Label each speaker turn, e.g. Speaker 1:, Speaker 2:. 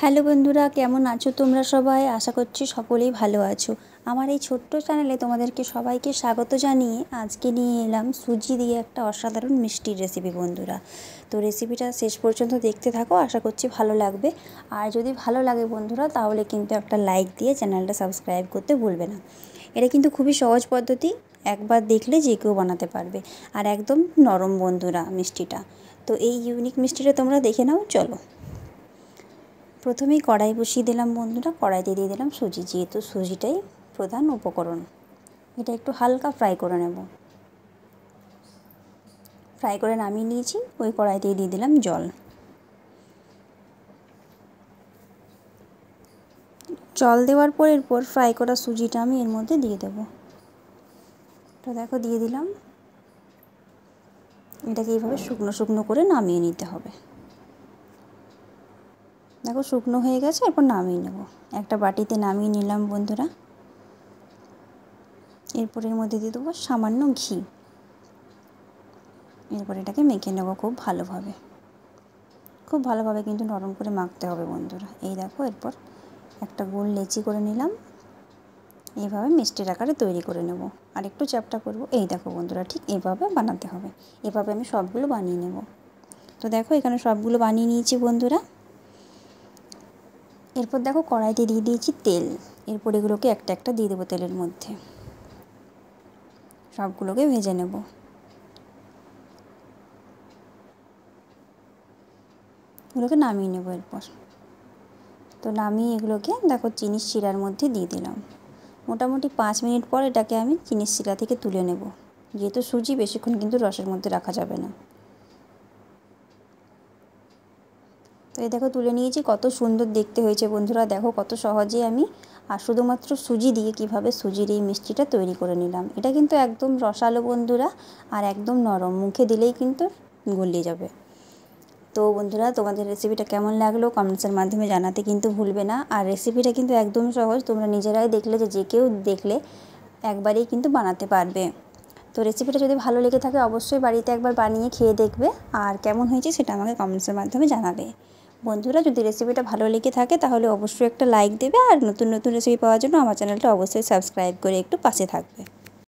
Speaker 1: Hello বন্ধুরা, কেমন আছো তোমরা সবাই? আশা করছি সকলেই ভালো আছো। আমার এই ছোট্ট চ্যানেলে তোমাদেরকে সবাইকে স্বাগত জানিয়ে আজকে নিয়ে এলাম সুজি দিয়ে একটা অসাধারণ মিষ্টির রেসিপি বন্ধুরা। তো রেসিপিটা শেষ পর্যন্ত দেখতে থাকো, আশা করছি ভালো লাগবে। আর যদি ভালো লাগে বন্ধুরা তাহলে কিন্তু একটা লাইক দিয়ে চ্যানেলটা সাবস্ক্রাইব করতে ভুলবে না। এটা কিন্তু খুবই সহজ পদ্ধতি, একবার দেখলে যে কেউ বানাতে পারবে। আর একদম নরম বন্ধুরা মিষ্টিটা। তো এই ইউনিক মিষ্টিটা তোমরা দেখে নাও, চলো। প্রথমেই কড়াই বসিয়ে দিলাম বন্ধুরা। কড়াইতে দিয়ে দিলাম সুজি, যেহেতু সুজিটাই প্রধান উপকরণ। এটা একটু হালকা ফ্রাই করে নেব। ফ্রাই করে নামিয়ে নিয়েছি। ওই কড়াইতে দিয়ে দিলাম জল। জল দেওয়ার পর এরপর ফ্রাই করা সুজিটা আমি এর মধ্যে দিয়ে দেব। তো দেখো দিয়ে দিলাম। এটাকে এইভাবে শুকনো শুকনো করে নামিয়ে নিতে হবে। দেখো শুকনো হয়ে গেছে, এরপর নামিয়ে নেব। একটা বাটিতে নামিয়ে নিলাম বন্ধুরা। এরপর এর মধ্যে দিয়ে দেবো সামান্য ঘি। এরপর এটাকে মেখে নেব খুব ভালোভাবে কিন্তু নরম করে মাখতে হবে বন্ধুরা। এই দেখো এরপর একটা গোল লেচি করে নিলাম। এইভাবে মিষ্টির আকারে তৈরি করে নেব। আর একটু চ্যাপ্টা করব। এই দেখো বন্ধুরা, ঠিক এইভাবে বানাতে হবে। এভাবে আমি সবগুলো বানিয়ে নেব। তো দেখো এখানে সবগুলো বানিয়ে নিয়েছি বন্ধুরা। এরপর দেখো কড়াইতে দিয়ে দিয়েছি তেল। এরপর এগুলোকে একটা একটা দিয়ে দেবো তেলের মধ্যে। সবগুলোকে ভেজে নেব। এগুলোকে নামিয়ে নেব এরপর। তো নামিয়ে এগুলোকে দেখো চিনির শিরার মধ্যে দিয়ে দিলাম। মোটামুটি 5 মিনিট পর এটাকে আমি চিনির শিরা থেকে তুলে নেব, যেহেতু সুজি বেশিক্ষণ কিন্তু রসের মধ্যে রাখা যাবে না। তো এই দেখো তুলে নিয়েছি। কত সুন্দর দেখতে হয়েছে বন্ধুরা। দেখো কত সহজে আমি আর শুধুমাত্র সুজি দিয়ে কিভাবে সুজির এই মিষ্টিটা তৈরি করে নিলাম। এটা কিন্তু একদম রসালো বন্ধুরা, আর একদম নরম, মুখে দিলেই কিন্তু গলিয়ে যাবে। তো বন্ধুরা তোমাদের রেসিপিটা কেমন লাগলো কমেন্টসের মাধ্যমে জানাতে কিন্তু ভুলবে না। আর রেসিপিটা কিন্তু একদম সহজ, তোমরা নিজেরাই দেখলে যে কেউ দেখলে একবারেই কিন্তু বানাতে পারবে। তো রেসিপিটা যদি ভালো লেগে থাকে অবশ্যই বাড়িতে একবার বানিয়ে খেয়ে দেখবে, আর কেমন হয়েছে সেটা আমাকে কমেন্টসের মাধ্যমে জানাবে। বন্ধুরা যদি রেসিপিটা ভালো লেগে থাকে তাহলে অবশ্যই একটা লাইক দেবে, আর নতুন নতুন রেসিপি পাওয়ার জন্য আমার চ্যানেলটা অবশ্যই সাবস্ক্রাইব করে একটু পাশে থাকবে।